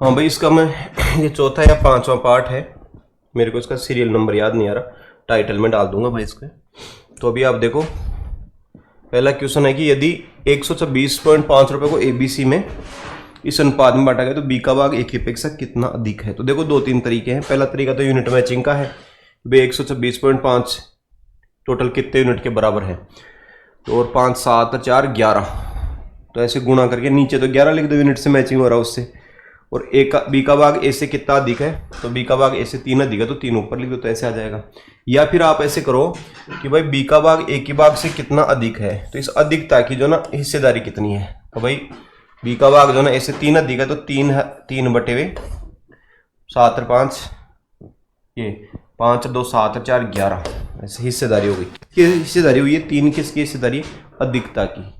हाँ भाई, इसका मैं ये चौथा या पांचवा पार्ट है, मेरे को इसका सीरियल नंबर याद नहीं आ रहा, टाइटल में डाल दूंगा भाई इसके। तो अभी आप देखो, पहला क्वेश्चन है कि यदि 126.5 रुपये को ABC में इस अनुपात में बांटा गया तो B का भाग A की अपेक्षा कितना अधिक है। तो देखो दो तीन तरीके हैं। पहला तरीका तो यूनिट मैचिंग का है, भाई 126.5 टोटल कितने यूनिट के बराबर है, तो और 5 7 4 11, तो ऐसे गुणा करके नीचे तो 11 लिख दो, यूनिट से मैचिंग हो रहा है उससे। और B का भाग A से कितना अधिक है, तो B का भाग A से 3 अधिक है, तो 3 ऊपर लिख दो, तो ऐसे आ जाएगा। या फिर आप ऐसे करो कि भाई B का भाग A के भाग से कितना अधिक है, तो इस अधिकता की जो ना हिस्सेदारी कितनी है, तो भाई B का भाग जो ना A से 3 अधिक है, तो 3 बटे हुए 7 और 5, ये 5 2 7 4 11, ऐसे हिस्सेदारी हो गई। हिस्सेदारी हुई है 3 किसकी हिस्सेदारी, अधिकता की।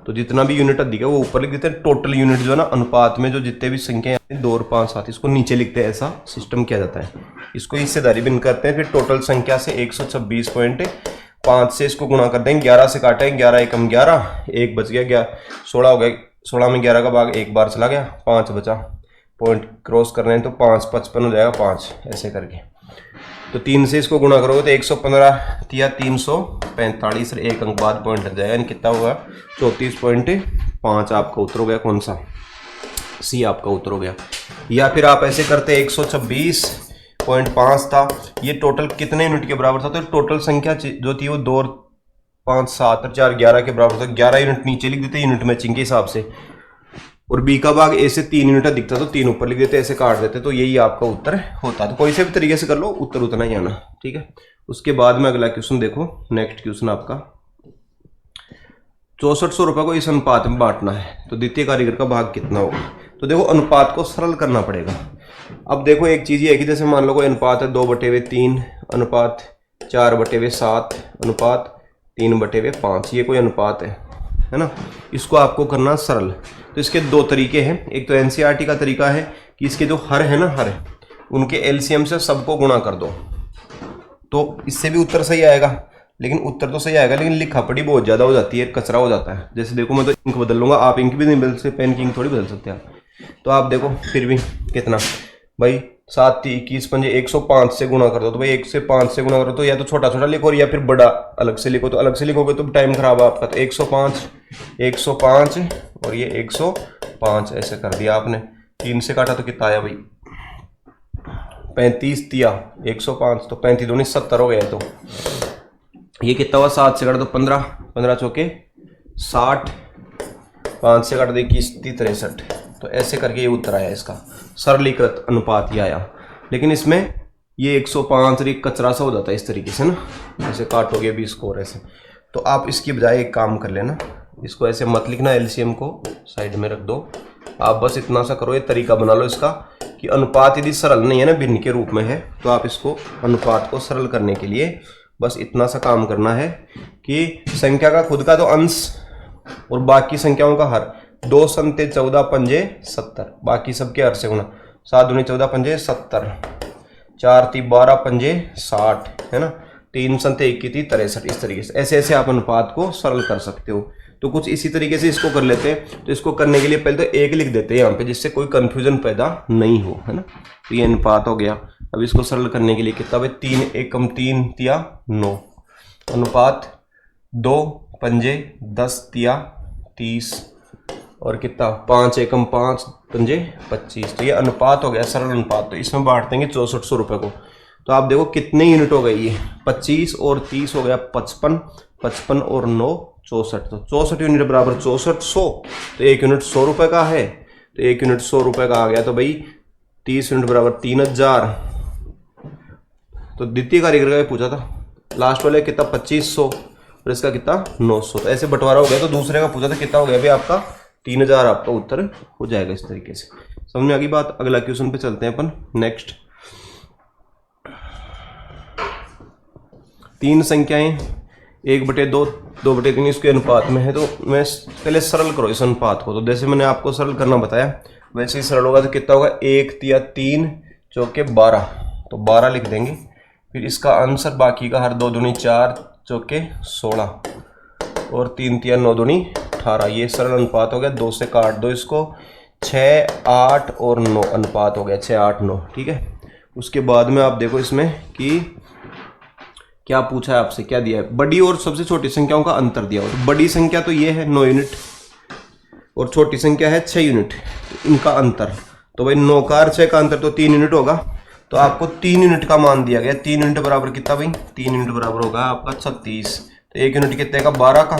तो जितना भी यूनिट अधिक है वो ऊपर लिख देते हैं, टोटल यूनिट जो है ना अनुपात में जो जितने भी संख्या है 2 और 5 7 इसको नीचे लिखते हैं, ऐसा सिस्टम किया जाता है। इसको हिस्सेदारी भिन्न करते हैं, फिर टोटल संख्या से 126.5 से इसको गुणा करते हैं, 11 से काटें, 11 एकम 11, 1 बच गया, 16 हो गया, 16 में 11 का भाग एक बार चला गया, 5 बचा, पॉइंट क्रॉस कर रहे हैं तो 5 55 हो जाएगा 5, ऐसे करके। तो 3 से इसको गुणा करोगे तो 115 या 345 और 1 अंक बाद पॉइंट लग जाएगा, यानी कितना होगा 34.5 आपका उत्तर हो गया। कौन सा, सी आपका उत्तर हो गया। या फिर आप ऐसे करते 126.5 था, ये टोटल कितने यूनिट के बराबर था, तो टोटल संख्या जो थी वो 2 और 5 7 और 4 11 के बराबर था, 11 यूनिट नीचे लिख देते यूनिट मैचिंग के हिसाब से। और B का भाग A से 3 यूनिट अधिक था, तो 3 ऊपर लिख देते, ऐसे काट देते, तो यही आपका उत्तर होता। तो कोई से भी तरीके से कर लो, उत्तर उतना ही आना, ठीक है। उसके बाद में अगला क्वेश्चन देखो, नेक्स्ट क्वेश्चन आपका 6400 रुपये को इस अनुपात में बांटना है, तो द्वितीय कारीगर का भाग कितना होगा। तो देखो अनुपात को सरल करना पड़ेगा। अब देखो एक चीज ये है कि जैसे मान लो कोई अनुपात है 2/3, अनुपात 4/7, अनुपात 3/5, ये कोई अनुपात है ना, इसको आपको करना सरल। तो इसके दो तरीके हैं, एक तो एनसीईआरटी का तरीका है कि इसके जो हर है ना, हर उनके एलसीएम से सबको गुणा कर दो, तो इससे भी उत्तर सही आएगा। लेकिन उत्तर तो सही आएगा, लेकिन लिखा पढ़ी बहुत ज़्यादा हो जाती है, कचरा हो जाता है। जैसे देखो मैं तो इंक बदल लूँगा, आप इंक भी नहीं बदल सकते, पेन की इंक थोड़ी बदल सकते आप। तो आप देखो फिर भी कितना भाई 7 21 पंजे 105 से गुणा कर दो, तो भाई 1 से 5 से गुणा करो, तो या तो छोटा छोटा लिखो या फिर बड़ा अलग से लिखो। तो अलग से लिखोगे तो टाइम खराब है आपका। तो 105 और ये 105 ऐसे कर दिया आपने, 3 से काटा तो कितना आया भाई 35 दिया 105, तो 35 दूनी 70 हो गया। तो ये कितना हुआ, 7 से काटा तो 15, 15 चौके 60, 5 से काट दे 21 63, तो ऐसे करके ये उत्तर आया इसका, सरलीकृत अनुपात ये आया। लेकिन इसमें ये 105 और एक कचरा सा हो जाता है इस तरीके से ना, ऐसे काटोगे भी स्कोर ऐसे। तो आप इसकी बजाय एक काम कर लेना, इसको ऐसे मत लिखना, एलसीएम को साइड में रख दो, आप बस इतना सा करो, ये तरीका बना लो इसका कि अनुपात यदि सरल नहीं है ना, भिन्न के रूप में है, तो आप इसको अनुपात को सरल करने के लिए बस इतना सा काम करना है कि संख्या का खुद का तो अंश और बाकी संख्याओं का हर, 2 संते 14 पंजे 70, बाकी सबके हर से गुणा, 7 दूनी 14 पंजे 70, 4 ती 12 पंजे 60, है ना, 3 संते 21 63, इस तरीके से ऐसे ऐसे आप अनुपात को सरल कर सकते हो। तो कुछ इसी तरीके से इसको कर लेते हैं। तो इसको करने के लिए पहले तो 1 लिख देते हैं यहाँ पे, जिससे कोई कंफ्यूजन पैदा नहीं हो, है ना। तो ये अनुपात हो गया। अब इसको सरल करने के लिए कितना भाई 3 एकम 3 तिया 9, अनुपात 2 पंजे 10 तिया 30, और कितना 5 एकम 5 पंजे 25, तो ये अनुपात हो गया, सरल अनुपात। तो इसमें बांट देंगे 6400 रुपये को। तो आप देखो कितने यूनिट हो गए, ये 25 और 30 हो गया 55, 55 और 9 64, तो 64 यूनिट बराबर 6400, तो 1 यूनिट 100 रुपये का है, तो 1 यूनिट 100 रुपये का आ गया। तो भाई 30 यूनिट बराबर 3000। तो द्वितीय कारीगर का पूछा था, लास्ट वाले कितना 2500 और इसका कितना 900, तो ऐसे बंटवारा हो गया। तो दूसरे का पूछा था कितना हो गया भाई आपका 3000, आपका उत्तर हो जाएगा इस तरीके से। समझ में आ गई बात। अगला क्वेश्चन पे चलते हैं अपन। नेक्स्ट 3 संख्याएं 1/2 2/3 इसके अनुपात में है, तो मैं पहले सरल करो इस अनुपात को। तो जैसे मैंने आपको सरल करना बताया वैसे ही सरल होगा। तो कितना होगा 1 तिया 3 चौके 12, तो 12 लिख देंगे। फिर इसका आंसर बाकी का हर 2 दूनी 4 चौके 16 और 3 तिया 9 दूनी 18, ये सरल अनुपात हो गया। 2 से काट दो इसको, 6, 8 और 9 अनुपात हो गया, 6, 8, 9। ठीक है, उसके बाद में आप देखो इसमें कि क्या पूछा है आपसे, क्या दिया है, बड़ी और सबसे छोटी संख्याओं का अंतर दिया हो। तो बड़ी संख्या तो ये है 9 यूनिट और छोटी संख्या है 6 यूनिट, तो इनका अंतर, तो भाई 9 का और 6 का अंतर तो 3 यूनिट होगा। तो आपको 3 यूनिट का मान दिया गया। 3 यूनिट बराबर कितना भाई, 3 यूनिट बराबर होगा आपका 36। तो 1 यूनिट कितने का, 12 का,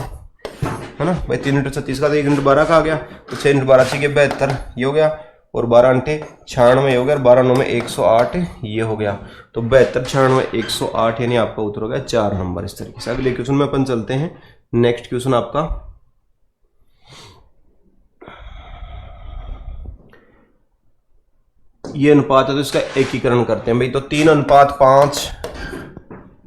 है ना भाई। 3 यूनिट 36 का, तो 1 यूनिट 12 का आ गया। तो 6 यूनिट 12 6 के 72, ये हो गया, और 12 अंटे 96 हो गया, और 12 9 में 108, ये हो गया। तो 72, 96, 108, यानी आपका उत्तर हो गया 4 नंबर। इस तरीके से अगले क्वेश्चन में अपन चलते हैं। नेक्स्ट क्वेश्चन आपका ये अनुपात है, तो इसका एकीकरण करते हैं भाई। तो 3:5,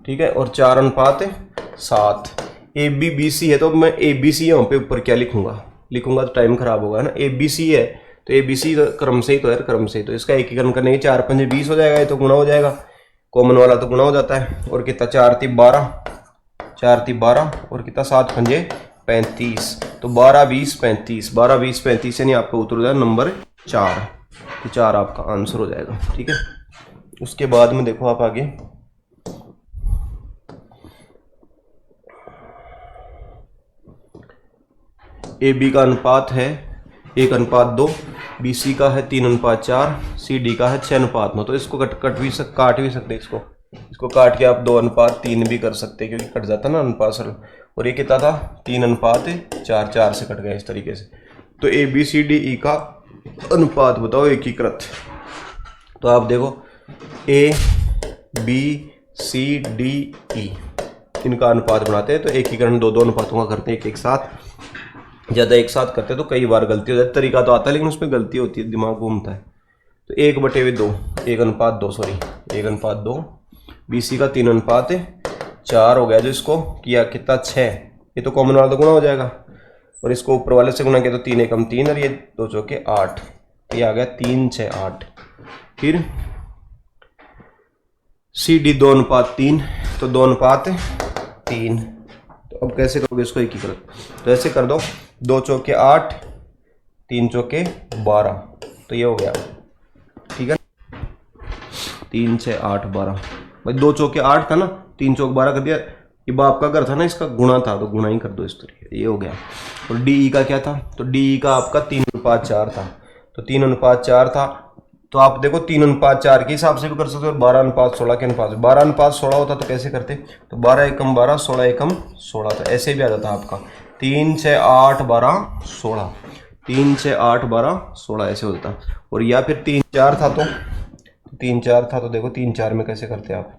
ठीक है, और 4:7। ए बी बी सी है, तो मैं ए बी सी यहाँ पे ऊपर क्या लिखूंगा तो टाइम खराब होगा, है ना। ए बी सी है तो ए बी सी क्रम से ही तो है, क्रम से ही। तो इसका एकीकरण करने के 4 5 20 हो जाएगा, ये तो गुणा हो जाएगा, कॉमन वाला तो गुणा हो जाता है। और कितना, 4 3 12, 4 3 12, और कितना 7 5 35। तो 12 20 35, 12 20 35, यानी आपका उत्तर हो जाएगा नंबर 4। तो 4 आपका आंसर हो जाएगा। ठीक है, उसके बाद में देखो आप आगे, ए बी का अनुपात है 1:2, बी सी का है 3:4, सी डी का है 6:9। तो इसको काट भी सकते, इसको काट के आप 2:3 भी कर सकते, क्योंकि कट जाता ना अनुपात सरल। और ये कितना था, 3:4, 4 से कट गया इस तरीके से। तो A B C D E का अनुपात बताओ एकीकृत। तो आप देखो A B C D E, इनका अनुपात बनाते हैं। तो एकीकरण 2 अनुपातों का करते हैं एक साथ। ज़्यादा एक साथ करते हैं तो कई बार गलती हो जाती है। तरीका तो आता है लेकिन उसमें गलती होती है, दिमाग घूमता है। तो 1/2, 1:2, सॉरी 1:2, बी सी का 3:4 हो गया। जो इसको किया कितना, 6, ये तो कॉमन वाला तो गुणा हो जाएगा, और इसको ऊपर वाले से गुणा किया तो 3 एकम 3, और ये 2 चौके 8, ये आ गया 3 6 8। फिर सी डी 2:3, तो 2:3। तो अब कैसे करोगे इसको एकीकृत, तो ऐसे कर दो, 2 चौके 8, 3 चौके 12, तो ये हो गया। ठीक है, 3 6 8 12, भाई 2 चौके 8 था ना, 3 चौक 12 कर दिया। ये बाप का घर था ना, इसका गुणा था, तो गुणा ही कर दो इस तरीके, ये हो गया। और डी ई का क्या था, तो डी ई का आपका 3:4 था। तो 3:4 था, तो आप देखो 3:4 के हिसाब से भी कर सकते हो, 12:16 के अनुपात। 12:16 होता तो कैसे करते, तो 12 एकम 12, 16 एकम 16, तो ऐसे भी आ जाता आपका 3 6 8 12 16, 3 6 8 12 16, ऐसे होता। और या फिर 3 4 था, तो 3 4 था, तो देखो 3 4 में कैसे करते आप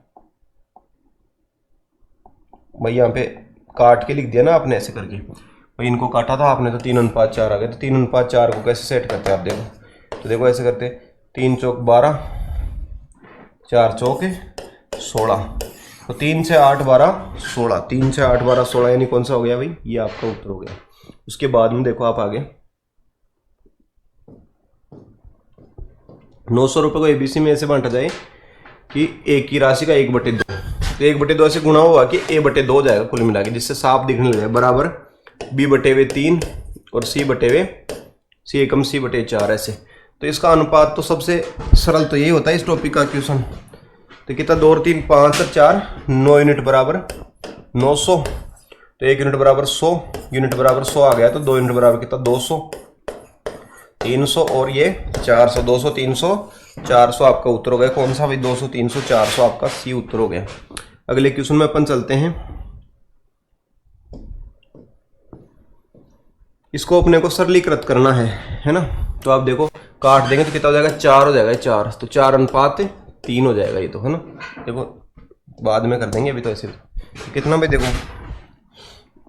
भाई, यहाँ पे काट के लिख दिया ना आपने ऐसे करके, भाई इनको काटा था आपने, तो 3:4 आ गया। तो 3:4 को कैसे सेट करते हैं आप देखो, तो देखो ऐसे करते, 3 चौक 12, 4 चौक 16, तो 3 6 8 12 16, 3 6 8 12 16, यानी कौन सा हो गया भाई, ये आपका उत्तर हो गया। उसके बाद में देखो आप आगे, 900 रुपये को एबीसी में ऐसे बांटा जाए कि एक की राशि का 1/2, तो 1/2 ऐसे गुणा होगा कि a/2 हो जाएगा कुल मिला के, जिससे साफ दिखने लगे, बराबर b/3 और c एकम c/4 ऐसे। तो इसका अनुपात तो सबसे सरल तो यही होता है इस टॉपिक का क्वेश्चन। तो कितना, 2 और 3 5 और 4, 9 यूनिट बराबर 900, तो 1 यूनिट बराबर 100, यूनिट बराबर 100 आ गया। तो 2 यूनिट बराबर कितना, 200, 300, और ये 400, 200 300 400 आपका उत्तर हो गया। कौन सा भाई, 200 300 400 आपका सी उत्तर हो गया। अगले क्वेश्चन में अपन चलते हैं। इसको अपने को सरलीकृत करना है ना। तो आप देखो काट देंगे तो कितना हो जाएगा, 4 हो जाएगा, 4, तो 4:3 हो जाएगा ये तो, है ना। देखो बाद में कर देंगे, अभी तो ऐसे तो कितना भाई, देखो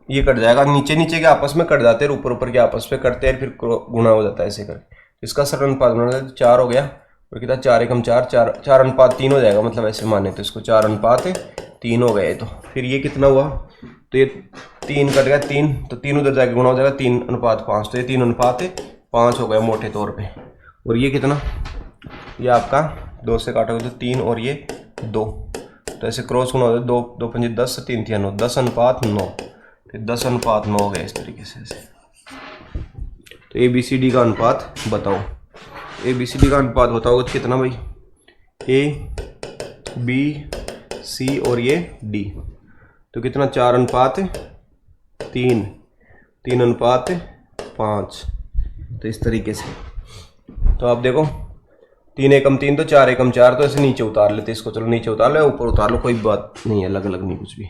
ये कट जाएगा, नीचे नीचे के आपस में कट जाते हैं, ऊपर ऊपर के आपस में कटते हैं, फिर गुणा हो जाता है ऐसे करके। इसका सरल अनुपात बनाना है, 4 हो गया, और कितना 4 एकम 4, 4:3 हो जाएगा, मतलब ऐसे माने तो इसको 4:3 हो गए। तो फिर ये कितना हुआ, तो ये 3 कट गया, 3, तो 3 उधर जाके गुणा हो जाएगा, 3:5, तो ये 3:5 हो गया मोटे तौर पे। और ये कितना, ये आपका 2 से काटोगे तो 3, और ये 2, तो ऐसे क्रॉस गुणा हो जाए, 2 2 5 10, 3 3 9, 10:9, फिर 10:9 हो गया इस तरीके से ऐसे। तो ए बी सी डी का अनुपात बताओ। ए बी सी डी का अनुपात बताओगे तो कितना भाई, ए बी सी और ये डी, तो कितना 4:3, 3:5। तो इस तरीके से तो आप देखो 3 एकम 3 तो 4 एकम 4, तो ऐसे नीचे उतार लेते इसको, चलो नीचे उतार लो, ऊपर उतार लो, कोई बात नहीं है, अलग अलग नहीं कुछ भी।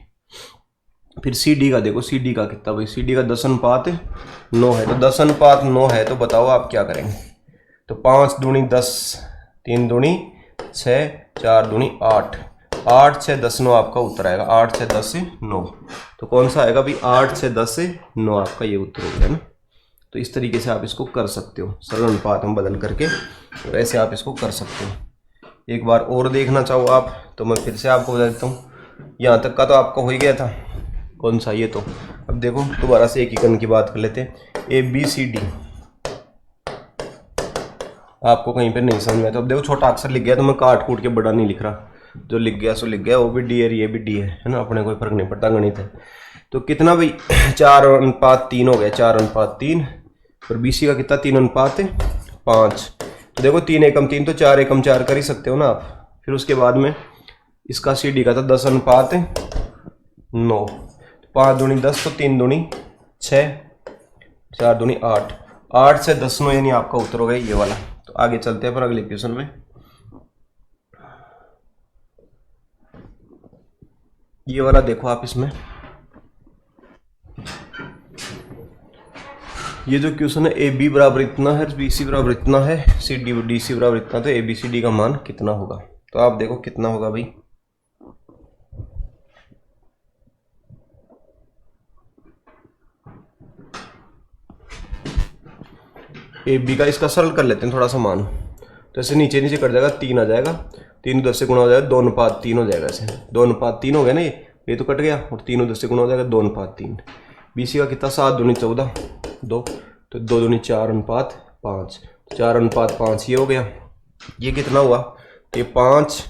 फिर सी डी का देखो, सी डी का कितना भाई, सी डी का 10:9 है। तो 10:9 है तो बताओ आप क्या करेंगे। तो 5 दूनी 10, 3 दूनी 6, 4 दूनी 8, 8 6 10 9 आपका उत्तर आएगा। 8 6 10 9, तो कौन सा आएगा भाई, 8 6 10 9 आपका ये उत्तर हो गया ना। तो इस तरीके से आप इसको कर सकते हो, सरल अनुपात में बदल करके, और ऐसे आप इसको कर सकते हो। एक बार और देखना चाहो आप तो मैं फिर से आपको बता देता हूँ। यहाँ तक का तो आपका हो ही गया था, कौन सा ये। तो अब देखो दोबारा से एकीकरण की बात कर लेते हैं। ए बी सी डी आपको कहीं पे नहीं समझ में, तो अब देखो छोटा अक्षर लिख गया तो मैं काट कूट के बड़ा नहीं लिख रहा, जो लिख गया सो लिख गया, वो भी डी है ये भी डी है ना, अपने कोई फर्क नहीं पड़ता, गणित है। तो कितना भाई 4:3 हो गया, 4:3, और बी सी का कितना 3:5। तो देखो 3 एकम 3 तो 4 एकम 4 कर ही सकते हो ना आप। फिर उसके बाद में इसका सी डी का था 10:9, 5 दूनी 10 तो 3 दूनी 6, 4 दूनी 8, 8 से 10 9 यानी आपका उत्तर हो गया ये वाला। तो आगे चलते हैं पर अगले क्वेश्चन में। ये वाला देखो आप, इसमें ये जो क्वेश्चन है, ए बी बराबर इतना है, बी सी बराबर इतना है, सी डी डी सी बराबर इतना, तो ए बी सी डी का मान कितना होगा। तो आप देखो कितना होगा भाई, ए बी का इसका सरल कर लेते हैं थोड़ा सा मान। तो ऐसे नीचे नीचे कट जाएगा, 3 आ जाएगा, 3 10 से गुणा हो जाएगा, 2:3 हो जाएगा। ऐसे 2:3 हो गया ना, ये तो कट गया, और 3 10 से गुणा हो जाएगा 2:3। बी सी का कितना 7 दूनी 14 2, तो 2 दूनी 4:5, 4:5 ये हो गया। ये कितना हुआ, ये 5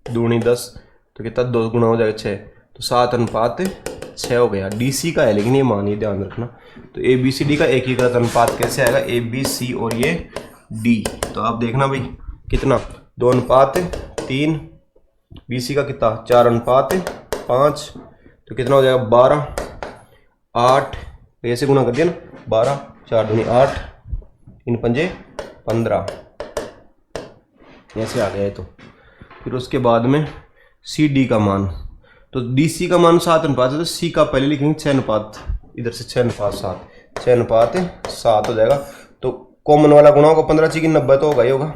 दूनी 10, तो कितना 2 गुना हो जाएगा 6, तो 7:6 हो गया। डी सी का है लेकिन ये मान ये ध्यान रखना। तो ए बी सी डी का एकीकृत अनुपात कैसे आएगा, ए बी सी और ये डी। तो आप देखना भाई कितना 2:3, बी सी का कितना 4:5, तो कितना हो जाएगा 12, 8, ऐसे गुना कर दिया ना, 12, 4 दूनी 8, 3 पंजे 15, ऐसे आ गया है। तो फिर उसके बाद में सी डी का मान, तो डी सी का मान 7:5 है, तो सी का पहले लिखेंगे 6:7, इधर से 6:7, 6:7 हो जाएगा। तो कॉमन वाला गुणा होगा, 15 × 90 तो होगा ही होगा,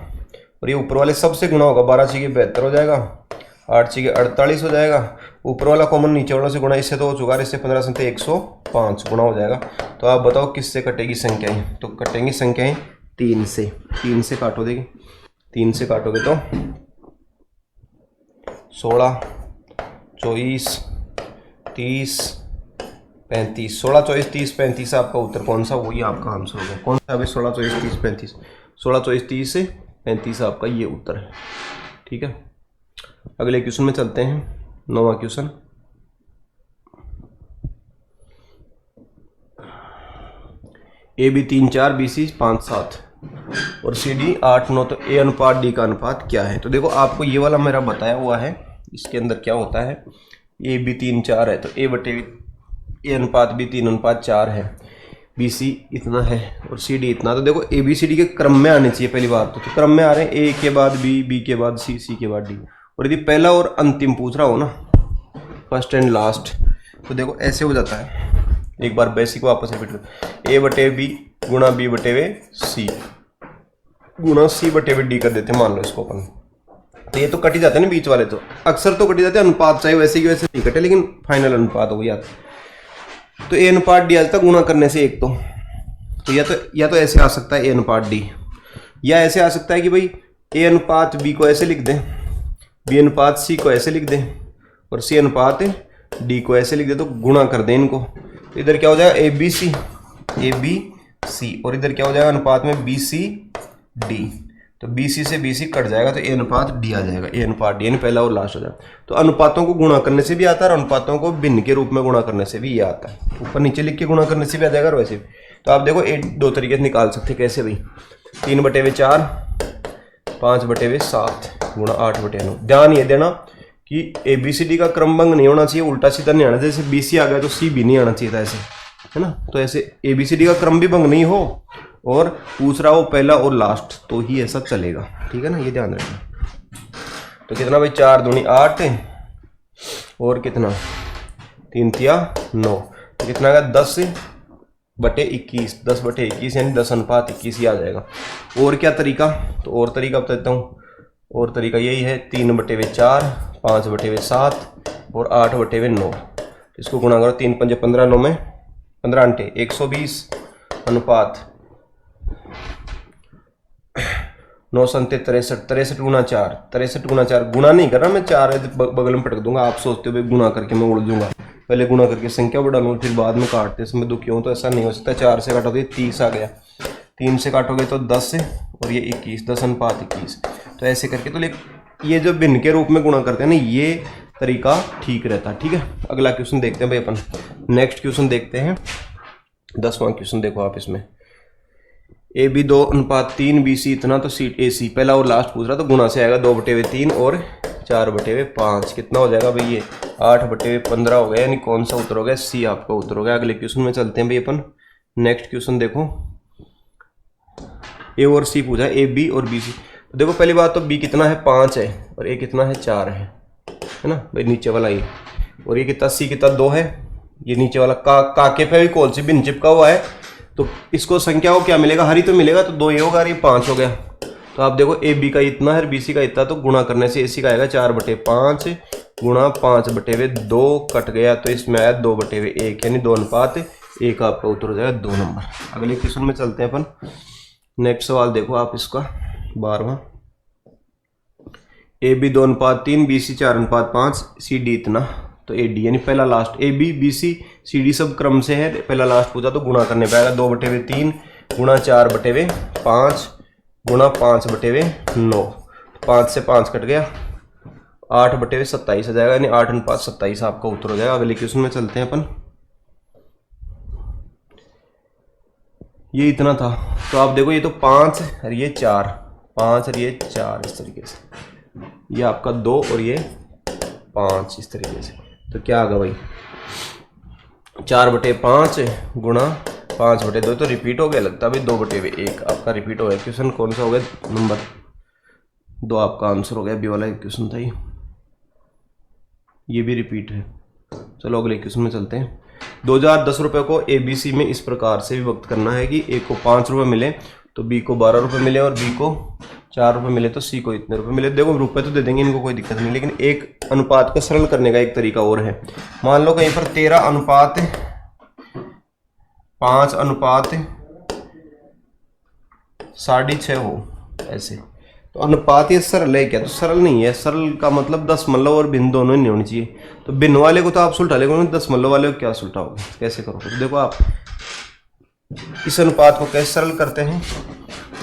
और ये ऊपर वाले सबसे गुणा होगा, 12 × 72 हो जाएगा, 8 × 48 हो जाएगा। ऊपर वाला कॉमन नीचे वालों से गुणा, इससे तो हो चुका है, इससे 15 से 105 गुणा हो जाएगा। तो आप बताओ किससे कटेगी संख्याएं, तो कटेंगी संख्याएं 3 से। 3 से काटो, देखिए 3 से काटोगे तो 16, 24, 30, 35, 16, 24, 30, 35 आपका उत्तर कौन सा, वही आपका आंसर होगा। कौन सा है 16, 24, 30, 35, 16, 24, 30 से 35 आपका ये उत्तर है। ठीक है, अगले क्वेश्चन में चलते हैं। 9वां question, A B 3 4, B C 5 7 और सी डी 8 9, तो ए अनुपात डी का अनुपात क्या है। तो देखो आपको ये वाला मेरा बताया हुआ है, इसके अंदर क्या होता है, ए बी 3 4 है, तो ए अनुपात बी 3:4 है, बी सी इतना है और सी डी इतना। तो देखो ए बी सी डी के क्रम में आने चाहिए पहली बार तो क्रम में आ रहे हैं, ए के बाद बी, बी के बाद सी, सी के बाद डी। और यदि पहला और अंतिम पूछ रहा हो ना, फर्स्ट एंड लास्ट, तो देखो ऐसे हो जाता है। एक बार बेसिक वापस रिपीट करो, A/B गुणा B/C गुणा C/D डी कर देते हैं, मान लो इसको अपन। तो ये तो कट ही जाते हैं ना बीच वाले, तो अक्सर तो कट ही जाते हैं, अनुपात चाहे वैसे की वैसे नहीं कटे, लेकिन फाइनल अनुपात हो जाता। तो A अनुपात D आ जाता गुणा करने से एक, तो या तो ऐसे आ सकता है A अनुपात D, या ऐसे आ सकता है कि भाई A अनुपात B को ऐसे लिख दें, B अनुपात C को ऐसे लिख दें और C अनुपात D को ऐसे लिख दें, तो गुणा कर दें इनको। तो इधर क्या हो जाएगा ABC और इधर क्या हो जाएगा अनुपात में BCD। तो BC से BC कट जाएगा तो A अनुपात D आ जाएगा, A अनुपात D यानी पहला और लास्ट हो जाएगा। तो अनुपातों को गुणा करने से भी आता है और अनुपातों को भिन्न के रूप में गुणा करने से भी ये आता है, ऊपर नीचे लिख के गुणा करने से भी आ जाएगा और वैसे भी। तो आप देखो दो तरीके से निकाल सकते हैं। कैसे भाई, 3/4 5/7 गुणा 8/9। ध्यान ये देना कि ABCD का क्रमभंग नहीं होना चाहिए, उल्टा सीधा नहीं आना चाहिए। जैसे BC आ गया तो C भी नहीं आना चाहिए था, ऐसे है ना। तो ऐसे ABCD का क्रम भी भंग नहीं हो और पूछ रहा हो पहला और लास्ट, तो ही ऐसा चलेगा, ठीक है ना, ये ध्यान रखना। तो कितना भाई, 4 दूनी 8 और कितना 3 तिया 9, तो कितना आएगा 10/21। 10/21 यानी 10:21 ही आ जाएगा। और क्या तरीका, तो और तरीका बताता हूँ। और तरीका यही है, 3/4 5/7 और 8/9। इसको गुणा करो, 3 पंजे 15, 9 में 15 अंटे 120 अनुपात 9 संते 63। 63 गुणा 4, 63 गुणा 4 गुणा नहीं करना मैं, 4 बगल में पटक दूंगा। आप सोचते हो गुणा करके मैं उड़ दूंगा, पहले गुणा करके संख्या बढ़ा लूँ फिर बाद में काटते समय दुखी हूँ, तो ऐसा नहीं हो सकता। 4 से काटोगे 30 आ गया, 3 से काटोगे तो 10 और ये 21, 10:21। तो ऐसे करके, तो ये जो भिन्न के रूप में गुणा करते हैं ना, ये तरीका ठीक रहता है, ठीक है। अगला क्वेश्चन देखते हैं भाई अपन, नेक्स्ट क्वेश्चन देखते हैं 10वां क्वेश्चन। देखो आप इसमें AB 2:3 BC इतना, तो AC पहला और लास्ट पूछ रहा, तो गुणा से आएगा 2/3 और 4/5। कितना हो जाएगा भाई, ये 8/15 हो गया, यानी कौन सा उत्तर हो गया, C आपका उत्तर हो गया। अगले क्वेश्चन में चलते हैं भाई अपन। नेक्स्ट क्वेश्चन देखो, A और C पूछा है, AB और BC। तो देखो पहली बात तो B कितना है 5 है और A कितना है 4 है ना भाई, नीचे वाला ये। और ये कितना C कितना 2 है, ये नीचे वाला काके पे भी कौन सी भिन्न चिपका हुआ है, तो इसको संख्या को क्या मिलेगा, हरी तो मिलेगा, तो 2 ये होगा और ये 5 हो गया। तो आप देखो AB का इतना है और BC का इतना, तो गुणा करने से AC का आएगा 4/5 गुणा 5/2 कट गया, तो इसमें आया 2/1 यानी 2:1 आपका उत्तर हो जाएगा 2 नंबर। अगले क्वेश्चन में चलते हैं अपन। नेक्स्ट सवाल देखो आप इसका 12वां। AB 2:3 BC 4:5 CD इतना, तो AD यानी पहला लास्ट, AB BC CD सब क्रम से है, पहला लास्ट पूछा तो गुणा करने पाएगा 2/3 गुणा 4/5 गुणा 5/9। 5 से 5 कट गया, 8/27 आ जाएगा, यानी 8:27 आपका उत्तर हो जाएगा। अगले क्वेश्चन में चलते हैं अपन। ये इतना था, तो आप देखो ये तो 5 और ये 4, 5 और ये 4 इस तरीके से, ये आपका 2 और ये 5 इस तरीके से। तो क्या आगा भाई, 4/5 गुणा 5/2, तो रिपीट हो गया लगता है भाई, 2/1 आपका रिपीट हो गया। क्वेश्चन कौन सा हो गया, नंबर 2 आपका आंसर हो गया। बी वाला क्वेश्चन था ये भी रिपीट है। चलो अगले क्वेश्चन में चलते हैं। 2010 रुपये को ABC में इस प्रकार से विभक्त करना है कि A को 5 रुपये मिले तो B को 12 रुपये मिले और B को 4 रुपये मिले तो C को इतने रुपये मिले। देखो रुपये तो दे देंगे इनको, कोई दिक्कत नहीं, लेकिन एक अनुपात को सरल करने का एक तरीका और है। मान लो कहीं पर 13:5:6 हो ऐसे, तो अनुपात ये सरल है क्या, तो सरल नहीं है। सरल का मतलब दशमलव और भिन्न दोनों ही नहीं होनी चाहिए। तो भिन्न वाले को तो आप सुलटा लेंगे, दशमलव वाले को क्या सुलटाओगे, कैसे करोगे। तो देखो आप इस अनुपात को कैसे सरल करते हैं,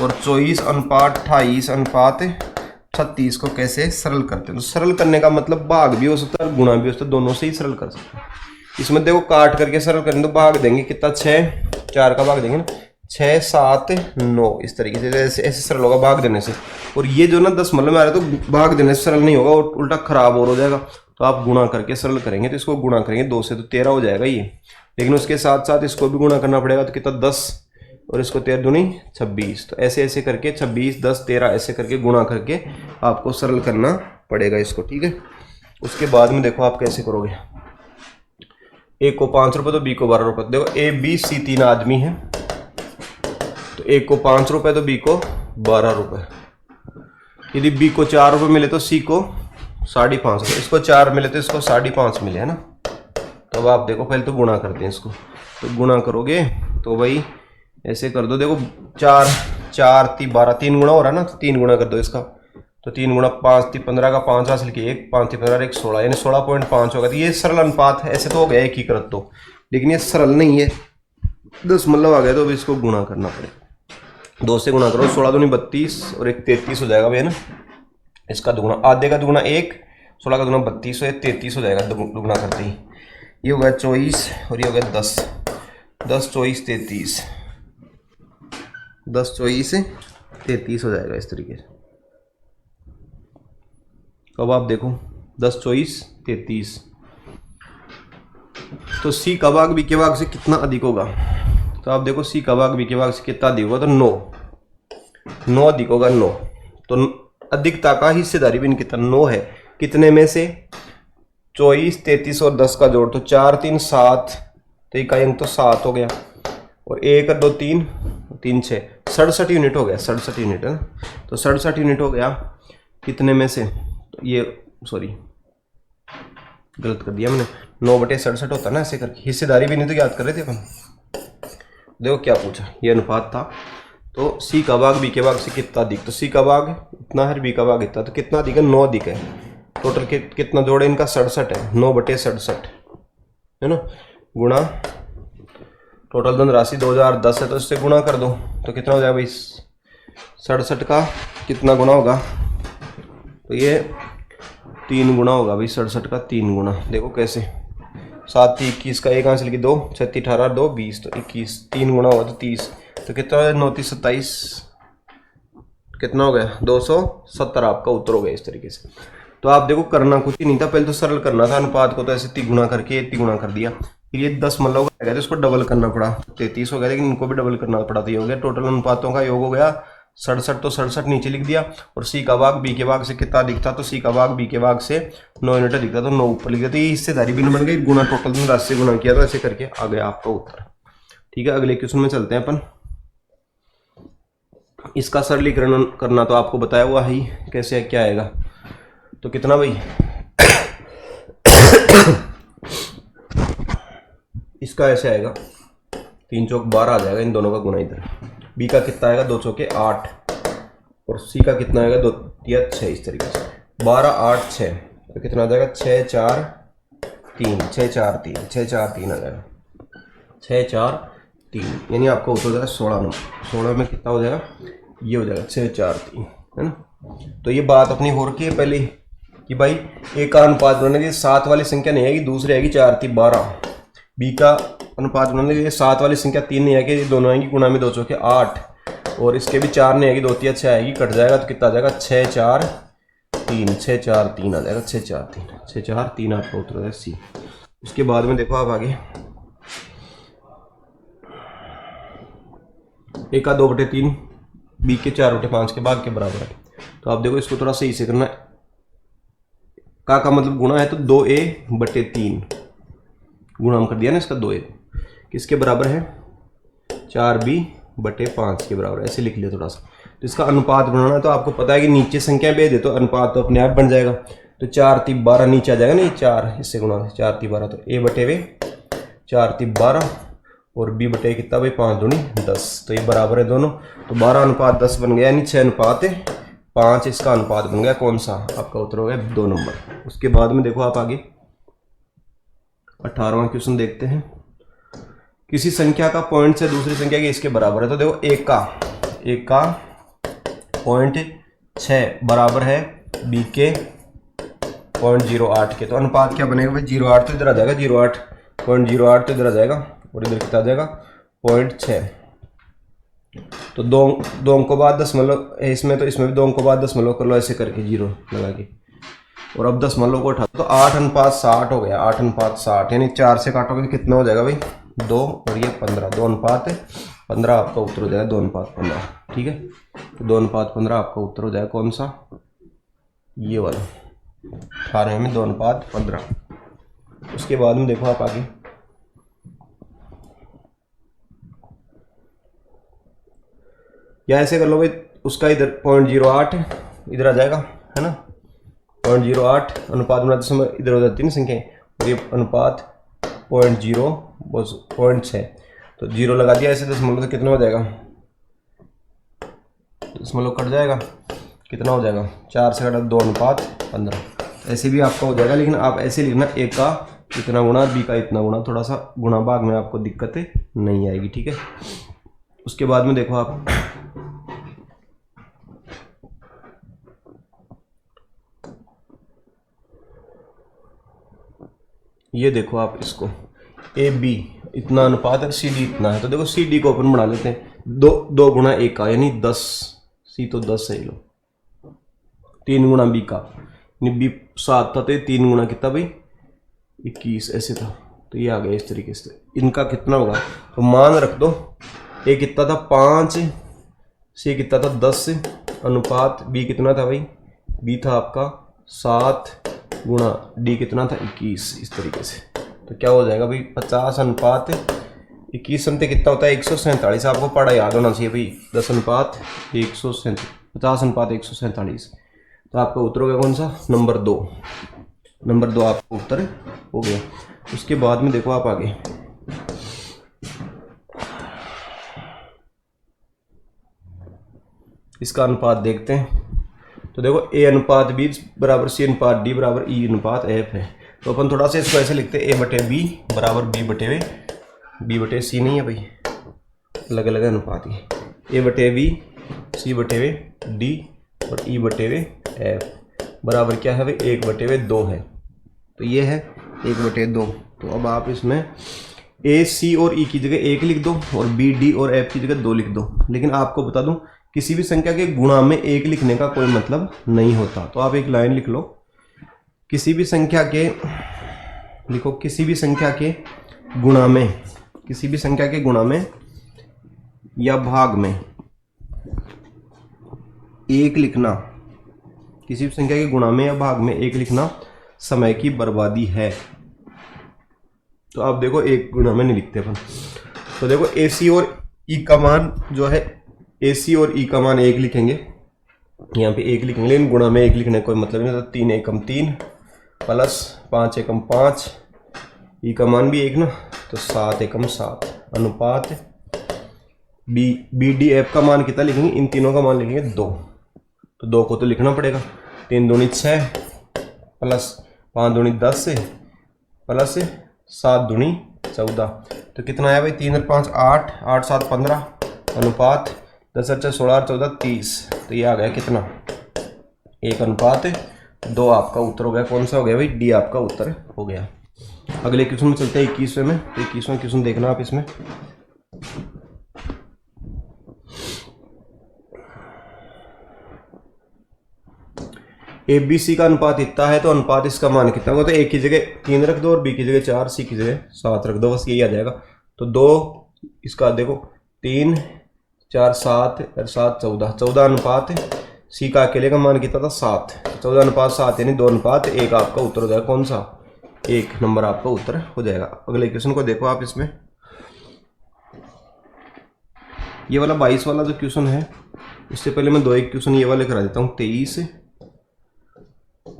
और 24:28:36 को कैसे सरल करते हैं। तो सरल करने का मतलब भाग भी हो सकता है और गुणा भी हो सकता है, दोनों से ही सरल कर सकते हैं। इसमें देखो काट करके सरल करें तो भाग देंगे कितना, 6, 4 का भाग देंगे ना, 6, 7, 9 इस तरीके से, ऐसे सरल होगा भाग देने से। और ये जो ना दशमलव में आ रहा है तो भाग देने से सरल नहीं होगा, और उल्टा खराब और हो जाएगा। तो आप गुणा करके सरल करेंगे, तो इसको गुणा करेंगे 2 से तो 13 हो जाएगा ये, लेकिन उसके साथ साथ इसको भी गुणा करना पड़ेगा, तो कितना 10 और इसको 13 दूनी 26। तो ऐसे ऐसे करके 26, 10, 13 ऐसे करके गुणा करके आपको सरल करना पड़ेगा इसको, ठीक है। उसके बाद में देखो आप कैसे करोगे। A को 5 रुपये तो B को 12 रुपये। देखो A B C 3 आदमी हैं, तो A को 5 रुपये तो B को 12 रुपये। यदि B को 4 रुपये मिले तो C को 5.5 रुपये, इसको 4 मिले तो इसको 5.5 मिले, है ना। तो अब आप देखो पहले तो गुणा करते हैं इसको, तो गुणा करोगे तो भाई ऐसे कर दो। देखो 4, 4, 12, 3 गुणा हो रहा है ना, तो 3 गुणा कर दो इसका, तो 3 गुणा 5, 15 का 5 हासिल किए, 1, 5, 15, 1, 16 यानी 16.5 होगा। तो ये सरल अनुपात है, ऐसे तो हो गया एकीकृत तो, लेकिन ये सरल नहीं है, दशमलव आ गया तो अब इसको गुणा करना पड़ेगा। 2 से गुणा करो, 16 दूनी 32 और 1 33 हो जाएगा भाई, है ना। इसका दुगुना, आधे का दुगुना 1, 16 का दुगुना 32 और 33 हो जाएगा दुगुना करते ही। ये हो गया 24 और ये हो गया 10, 10, 24, 33, 10 24 33 हो जाएगा इस तरीके से। तो अब आप देखो 10 24 33, तो सी का भाग बी के भाग से कितना अधिक होगा। तो आप देखो सी का भाग बी के भाग से कितना अधिक होगा, तो 9 अधिक होगा 9। तो अधिकता का हिस्सेदारी भी कितना 9 है। कितने में से 24 33 और 10 का जोड़, तो 4 3 7, तो इकाई अंक तो 7 हो गया, और 1 2 3 3 6 67 यूनिट हो गया। 67 यूनिट है ना, तो 67 यूनिट हो गया कितने में से, तो ये सॉरी गलत कर दिया मैंने, 9/67 होता ना ऐसे करके। हिस्सेदारी भी नहीं तो याद कर रहे थे अपन। देखो क्या पूछा, ये अनुपात था। तो सी का भाग बी के भाग से कितना अधिक, तो सी का भाग इतना है, बी का भाग इतना, तो कितना अधिक है 9 अधिक है। टोटल कितना जोड़े इनका 67 है, 9/67 है ना, गुणा टोटल धनराशि 2010 है, तो इससे गुणा कर दो तो कितना हो जाएगा भाई 67 का कितना गुना होगा, तो ये 3 गुना होगा भाई 67 का 3 गुना। देखो कैसे, 7 21 का 1 हासिल की 2 36 18 2 20, तो 21 3 गुना होगा तो 30, तो कितना हो 9 30 27 कितना हो गया 270 आपका उत्तर हो गया इस तरीके से। तो आप देखो करना कुछ ही नहीं था, पहले तो सरल करना था अनुपात को, तो ऐसे 3 गुना करके 3 गुना कर दिया। फिर ये 10 मतलब हो गया तो इसको डबल करना पड़ा, 33 हो गया, लेकिन इनको भी डबल करना पड़ा, तो ये हो गया टोटल अनुपातों का योग हो गया 67। तो 67 नीचे लिख दिया, और सी का भाग बी के भाग से कितना दिखता, तो सी का भाग बी के भाग से 9 यूनिट दिखता, तो 9 ऊपर लिख दिया। तो ये हिस्सेदारी भी बन गई, गुना टोटल में राशि से गुना किया, तो ऐसे करके आ गया आपका उत्तर। ठीक है, अगले क्वेश्चन में चलते हैं अपन। इसका सरलीकरण करना तो आपको बताया हुआ ही कैसे क्या आएगा, तो कितना भाई इसका ऐसे आएगा 3 चौक 12 आ जाएगा, इन दोनों का गुना इधर। बी का कितना आएगा 2 चौके 8, और सी का कितना आएगा 2 या 6, इस तरीके से 12 8 6, तो कितना आ जाएगा 6 4 3 6 4 3 6 4 3 आ जाएगा 6 4 3, यानी आपका उत्तर हो जाएगा 16 नंबर। 16 में कितना हो जाएगा, ये हो जाएगा 6 4 3 है ना। तो ये बात अपनी हो रखी है पहले कि भाई एक का अनुपात बनाने के 7 वाली संख्या नहीं आएगी, दूसरी आएगी 4 3 12। बी का अनुपात बनाने के लिए 7 वाली संख्या 3 नहीं आएगी, दोनों आएंगी गुणा में 2 चौके 8, और इसके भी 4 नहीं आएगी, 2 3 6 आएगी, कट जाएगा तो कितना आ जाएगा 6 4 3 6 4 3 आ जाएगा 6 4 3 6 4 3 आपका उत्तर है सी। उसके बाद में देखो आप आगे, ए का 2/3 बी के 4/5 के भाग के बराबर है। तो आप देखो इसको थोड़ा सही से करना है, का मतलब गुणा है, तो 2a/3 गुणा हम कर दिया ना इसका 2a, किसके बराबर है 4b/5 के बराबर, ऐसे लिख लिया थोड़ा सा। तो इसका अनुपात बनाना है, तो आपको पता है कि नीचे संख्या भेज दे तो अनुपात तो अपने आप बन जाएगा। तो 4 3 12 नीचे आ जाएगा ना, ये 4 इससे गुणा 4 3 12, तो a/वे 4 3 12 और b/, कितना भाई 5 दूनी 10, तो ये बराबर है दोनों। तो 12:10 बन गया, यानी 6:5 इसका अनुपात बन गया। कौन सा आपका उत्तर हो गया 2 नंबर। उसके बाद में देखो आप आगे 18वां क्वेश्चन देखते हैं। किसी संख्या का पॉइंट से दूसरी संख्या के इसके बराबर है, तो देखो एक का 0.6 बराबर है बी के 0.08 के, तो अनुपात क्या बनेगा भाई 0.8 तो इधर आ जाएगा, 0.08 तो इधर आ जाएगा, और इधर कितना आ जाएगा 0.6। तो दो अंकों बाद दशमलव है इसमें, तो इसमें भी 2 अंकों बाद दशमलव कर लो, ऐसे करके 0 लगा के, और अब दशमलव को उठा तो 8:60 हो गया, 8:60, यानी 4 से काटोगे तो कितना हो जाएगा भाई 2, और ये 15, 2:15 आपका उत्तर हो जाएगा 2:15। ठीक है, तो 2:15 आपका उत्तर हो जाएगा कौन सा, ये वाला 18 में 2:15। उसके बाद में देखो आप आगे, या ऐसे कर लो भाई, उसका इधर 0.08 इधर आ जाएगा है ना, 0.08 अनुपात बनाते समय इधर हो जाती है ना संख्याएं, और ये अनुपात 0.6, तो 0 लगा दिया ऐसे दशमलव, तो कितना हो जाएगा दशमलव कट जाएगा, कितना हो जाएगा 4 से कटा 2:15, ऐसे भी आपका हो जाएगा। लेकिन आप ऐसे लिखना, ए का इतना गुणा बी का इतना गुणा, थोड़ा सा गुणा भाग में आपको दिक्कतें नहीं आएगी। ठीक है, उसके बाद में देखो आप ये देखो आप इसको, ए बी इतना अनुपात है, सी डी इतना है, तो देखो सी डी को अपन बना लेते हैं। दो गुणा ए का यानी 10, सी तो 10 है, लो 3 गुणा बी का, यानी बी 7 था तो 3 गुणा कितना भाई 21 ऐसे था। तो ये आ गया इस तरीके से। इनका कितना होगा तो मान रख दो, ए कितना था 5, सी कितना था 10 अनुपात बी कितना था भाई, बी था आपका 7 गुणा डी कितना था 21, इस तरीके से। तो क्या हो जाएगा भाई 50 अनुपात 21 समते कितना होता है 147। आपको पढ़ा याद होना चाहिए भाई, 10 अनुपात 147, 50 अनुपात 147। तो आपका उत्तर हो गया कौन सा, नंबर 2। नंबर 2 आपका उत्तर हो गया। उसके बाद में देखो आप आगे, इसका अनुपात देखते हैं। तो देखो ए अनुपात बी बराबर सी अनुपात डी बराबर ई अनुपात एफ है। तो अपन थोड़ा सा इसको ऐसे लिखते हैं, ए बटे बी बराबर बी बटे सी नहीं है भाई, अलग अलग अनुपात ही। ए बटे बी, सी बटे डी और ई बटे एफ बराबर क्या है भाई 1/2 है। तो ये है 1/2। तो अब आप इसमें ए सी और ई की जगह 1 लिख दो और बी डी और एफ की जगह 2 लिख दो। लेकिन आपको बता दूं किसी भी संख्या के गुणा में 1 लिखने का कोई मतलब नहीं होता। तो आप एक लाइन लिख लो, किसी भी संख्या के, लिखो किसी भी संख्या के गुणा में, किसी भी संख्या के गुणा में या भाग में 1 लिखना, किसी भी संख्या के गुणा में या भाग में 1 लिखना समय की बर्बादी है। तो आप देखो 1 गुणा में नहीं लिखते अपन। तो देखो ए सी और ई का मान जो है, ए सी और ई का मान 1 लिखेंगे, यहाँ पे 1 लिखेंगे, लेकिन गुणा में 1 लिखने का कोई मतलब नहीं। तो 3 एकम 3 प्लस 5 एकम 5, ई का मान भी 1 ना, तो 7 एकम 7 अनुपात बी डी एफ का मान कितना लिखेंगे, इन तीनों का मान लिखेंगे 2। तो 2 को तो लिखना पड़ेगा, 3 दूनी 6 प्लस 5 दूनी 10 प्लस 7 दूनी 14। तो कितना आया भाई 3 और 5 8, 8 7 15 अनुपात 10 और 16 14 30। तो ये आ गया कितना 1/2 आपका उत्तर हो गया। कौन सा हो गया भाई, डी आपका उत्तर हो गया। अगले क्वेश्चन में चलते हैं 21वें में। तो 21वां क्वेश्चन देखना आप इसमें। ए बी सी का अनुपात इतना है तो अनुपात इसका मान कितना होगा, तो ए की जगह 3 रख दो और बी की जगह 4, सी की जगह 7 रख दो, बस यही आ जाएगा। तो 2 इसका देखो 3 4 7 और 7 14, 14 अनुपात सी का अकेले का मान कितना था 7, 14 अनुपात 7 यानी 2 अनुपात 1 आपका उत्तर हो जाएगा। कौन सा, 1 नंबर आपका उत्तर हो जाएगा। अगले क्वेश्चन को देखो आप इसमें, ये वाला 22 वाला जो क्वेश्चन है, इससे पहले मैं 2 क्वेश्चन ये वाले करा देता हूँ, 23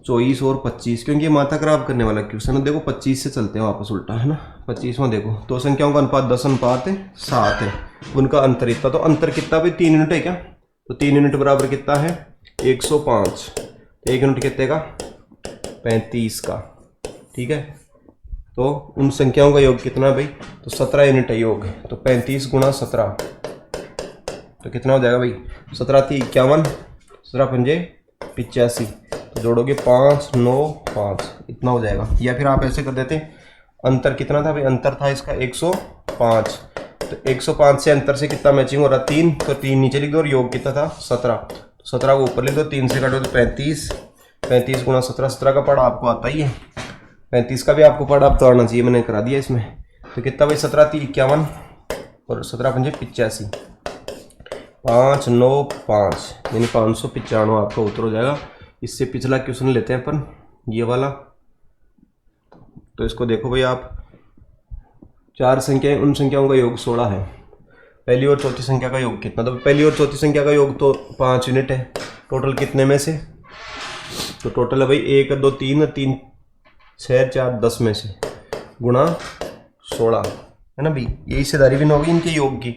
24 और 25, क्योंकि ये माथा खराब करने वाला क्वेश्चन है। देखो 25 से चलते हैं वापस उल्टा, है ना। 25वां देखो, दो संख्याओं का अनुपात 10 अनुपात 7 है, उनका अंतर इतना। तो अंतर कितना भी 3 यूनिट है क्या, तो 3 यूनिट बराबर कितना है 105, 1 यूनिट कितने का 35 का, ठीक है। तो उन संख्याओं का योग कितना है भाई, तो 17 यूनिट है योग। तो 35 गुणा 17 तो कितना हो जाएगा भाई, 17 थी 51, 17 पंजे 85, तो जोड़ोगे 5 9 5, इतना हो जाएगा। या फिर आप ऐसे कर देते, अंतर कितना था भाई, अंतर था इसका 105, तो 105 से अंतर से कितना मैचिंग हो रहा 3, तो 3 नीचे लिख दो और योग कितना था 17, तो 17 को ऊपर लिख दो, 3 से काटो तो 35, 35 गुणा 17, 17 का पढ़ा आपको आता ही है, 35 का भी आपको पढ़ा अब तो आना चाहिए, मैंने करा दिया इसमें। तो कितना भाई 17 थी 51 और 17 पंजे 85, 5 9 5 यानी 595 आपका उत्तर हो जाएगा। इससे पिछला क्वेश्चन लेते हैं अपन, ये वाला। तो इसको देखो भाई आप, 4 संख्याएं, उन संख्याओं का योग 16 है। पहली और चौथी संख्या का योग कितना, तो पहली और चौथी संख्या का योग तो 5 यूनिट है। टोटल कितने में से, तो टोटल है भाई 1 2 3 3 6 4 10 में से गुणा 16, है ना भाई। ये हिस्सेदारी भी होगी इनके योग की,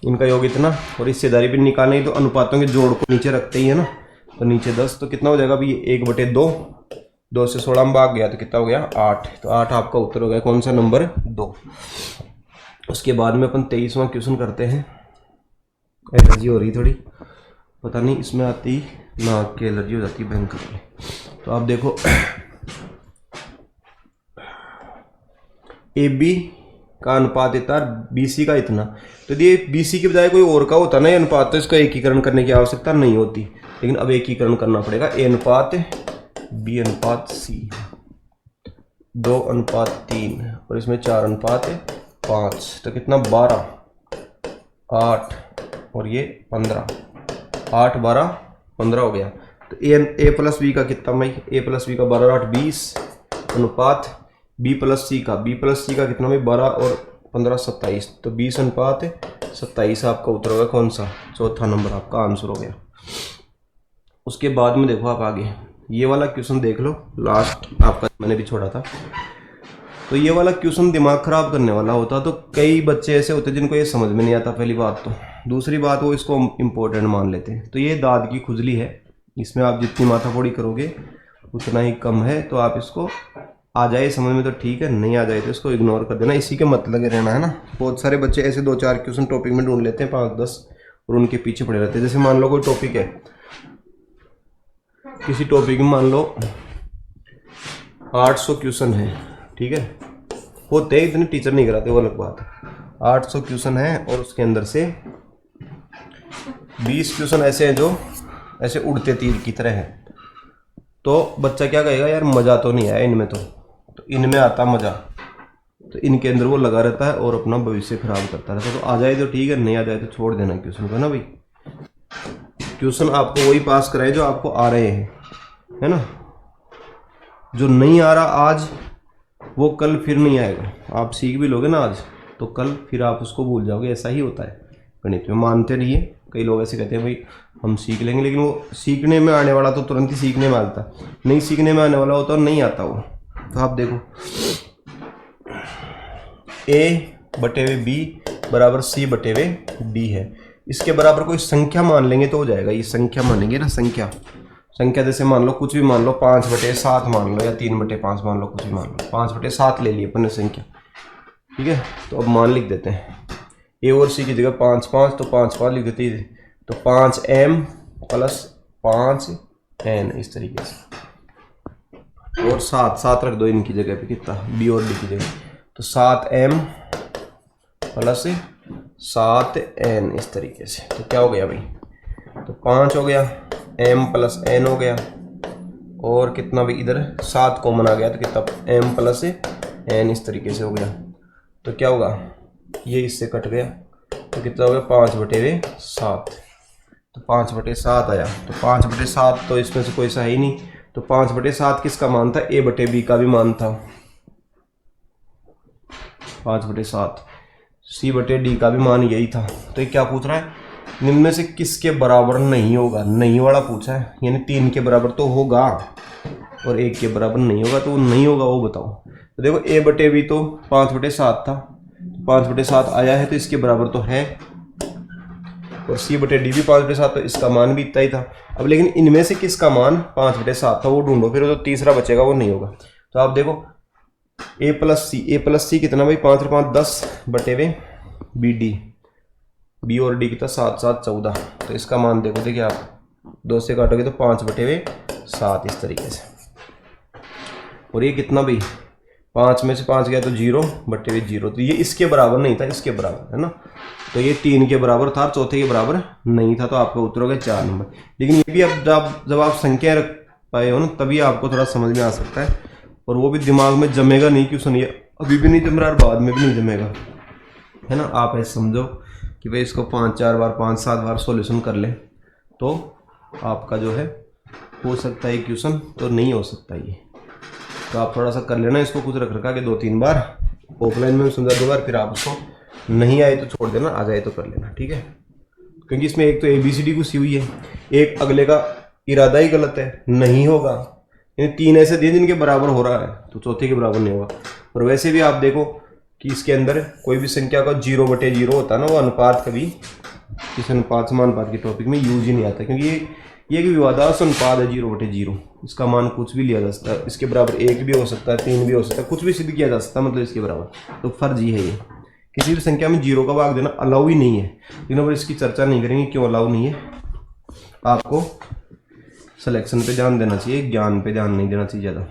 इनका योग इतना, और हिस्सेदारी भी निकालनी तो अनुपातों के जोड़ को नीचे रखते ही है ना। तो नीचे 10, तो कितना हो जाएगा भाई 1/2, 2 से 16 में भाग गया तो कितना हो गया 8, तो 8 आपका उत्तर हो गया। कौन सा, नंबर 2। उसके बाद में अपन 23वां क्वेश्चन करते हैं। एलर्जी हो रही थोड़ी, पता नहीं इसमें आती नाक की एलर्जी हो जाती है भयंकर। तो आप देखो, ए बी का अनुपात इतना, BC का इतना। तो ये BC की बजाय कोई और का होता ना ये अनुपात, तो इसका एकीकरण करने की आवश्यकता नहीं होती, लेकिन अब एकीकरण करना पड़ेगा। A अनुपात B अनुपात C, 2 अनुपात 3 और इसमें 4 अनुपात 5, तो कितना 12, 8 और ये 15, 8 12 15 हो गया। तो A प्लस B का कितना भाई, A प्लस B का 12 8 20 अनुपात B प्लस C का कितना भाई 12 और 15 27, तो 20 अनुपात 27 आपका उत्तर होगा कौन सा, चौथा नंबर आपका आंसर हो गया। उसके बाद में देखो आप आगे ये वाला क्वेश्चन देख लो, लास्ट आपका मैंने भी छोड़ा था। तो ये वाला क्वेश्चन दिमाग खराब करने वाला होता, तो कई बच्चे ऐसे होते जिनको ये समझ में नहीं आता, पहली बात तो। दूसरी बात वो इसको इम्पोर्टेंट मान लेते हैं। तो ये दांत की खुजली है, इसमें आप जितनी माथाफोड़ी करोगे उतना ही कम है। तो आप इसको आ जाए समझ में तो ठीक है, नहीं आ जाए तो इसको इग्नोर कर देना, इसी के मत लगे रहना है ना। बहुत सारे बच्चे ऐसे 2-4 क्वेश्चन टॉपिक में ढूंढ लेते हैं 5-10 और उनके पीछे पड़े रहते हैं। जैसे मान लो कोई टॉपिक है, किसी टॉपिक में मान लो 800 क्वेश्चन है, ठीक है, होते हैं इतने टीचर नहीं कराते वो अलग बात है। 800 क्वेश्चन है और उसके अंदर से 20 क्वेश्चन ऐसे हैं जो ऐसे उड़ते तीर की तरह हैं। तो बच्चा क्या कहेगा, यार मज़ा तो नहीं आया इनमें, तो इनमें आता मज़ा, तो इनके अंदर वो लगा रहता है और अपना भविष्य खराब करता रहता है। तो आ जाए तो ठीक है, नहीं आ जाए तो छोड़ देना क्वेश्चन को ना भाई। क्वेश्चन आपको वही पास कराए जो आपको आ रहे हैं, है ना। जो नहीं आ रहा आज वो कल फिर नहीं आएगा। आप सीख भी लोगे ना आज, तो कल फिर आप उसको भूल जाओगे। ऐसा ही होता है गणित में, मानते रहिए। कई लोग ऐसे कहते हैं भाई हम सीख लेंगे, लेकिन वो सीखने में आने वाला तो तुरंत ही सीखने में आता, नहीं सीखने में आने वाला होता और नहीं आता वो। तो आप देखो A/B बराबर C/D है, इसके बराबर कोई संख्या मान लेंगे तो हो जाएगा। ये संख्या मानेंगे ना, संख्या जैसे मान लो कुछ भी मान लो 5/7 मान लो या 3/5 मान लो, कुछ भी मान लो 5/7 ले लिए अपन ने संख्या, ठीक है। तो अब मान लिख देते हैं A और C की जगह 5 तो 5 लिख देते हैं। तो 5m + 5n इस तरीके से, और 7 रख दो इनकी जगह पे, कितना B और D की जगह, तो 7m + 7n इस तरीके से। तो क्या हो गया भाई, तो 5 हो गया, m + n हो गया, और कितना भी इधर 7 कॉमन आ गया तो कितना m + n इस तरीके से हो गया। तो क्या होगा, ये इससे कट गया तो कितना हो गया 5/7। तो 5/7 आया, तो 5/7 तो इसमें से कोई सा है ही नहीं। तो 5/7 किसका मान था, A/B का भी मान था। 5/7 C/D का भी मान यही था। तो ये क्या पूछ रहा है, निम्न से किसके बराबर नहीं होगा, नहीं वाला पूछा है, यानी 3 के बराबर तो होगा और 1 के बराबर नहीं होगा। तो वो नहीं होगा वो बताओ। तो देखो A/B तो 5/7 था, 5/7 आया है तो इसके बराबर तो है, और C/D भी 5/7, तो इसका मान भी इतना ही था। अब लेकिन इनमें से किसका मान 5/7 था वो ढूंढो, फिर जो तीसरा बचेगा वो नहीं होगा। तो आप देखो A + C कितना भाई, 5 और 5 10/BD, B और D कितना 7 7 14। तो इसका मान देखो, देखिए आप 2 से काटोगे तो 5/7 इस तरीके से। और ये कितना भाई, 5 में से 5 गया तो 0/0, तो ये इसके बराबर नहीं था, इसके बराबर है ना। तो ये 3 के बराबर था, चौथे के बराबर नहीं था, तो आपका उत्तर हो गया 4 नंबर। लेकिन ये भी अब जब आप संख्या रख पाए हो ना, तभी आपको थोड़ा समझ में आ सकता है, और वो भी दिमाग में जमेगा नहीं। क्यों सुनिए, अभी भी नहीं जम रहा और बाद में भी नहीं जमेगा, है ना। आप ऐसे समझो कि भाई इसको 5-4 बार 5-7 बार सॉल्यूशन कर ले तो आपका जो है हो सकता है क्वेश्चन, तो नहीं हो सकता ये। तो आप थोड़ा सा कर लेना इसको, कुछ रख रखा के 2-3 बार ऑफलाइन में समझा 2 बार, फिर आप उसको नहीं आए तो छोड़ देना, आ जाए तो कर लेना, ठीक है। क्योंकि इसमें एक तो ABCD घुसी हुई है, एक अगले का इरादा ही गलत है, नहीं होगा। यानी 3 ऐसे दिए जिनके बराबर हो रहा है, तो चौथे के बराबर नहीं होगा। और वैसे भी आप देखो कि इसके अंदर कोई भी संख्या का 0/0 होता है ना, वो अनुपात कभी इस अनुपात समानुपात के टॉपिक में यूज ही नहीं आता, क्योंकि ये कि विवादास्पद अनुपात है 0/0, इसका मान कुछ भी लिया जा सकता है। इसके बराबर 1 भी हो सकता है, 3 भी हो सकता है, कुछ भी सिद्ध किया जा सकता है, मतलब इसके बराबर। तो फर्जी है ये, किसी भी संख्या में 0 का भाग देना अलाउ ही नहीं है। लेकिन अब इसकी चर्चा नहीं करेंगे क्यों अलाउ नहीं है। आपको सिलेक्शन पे ध्यान देना चाहिए, ज्ञान पे ध्यान नहीं देना चाहिए ज़्यादा।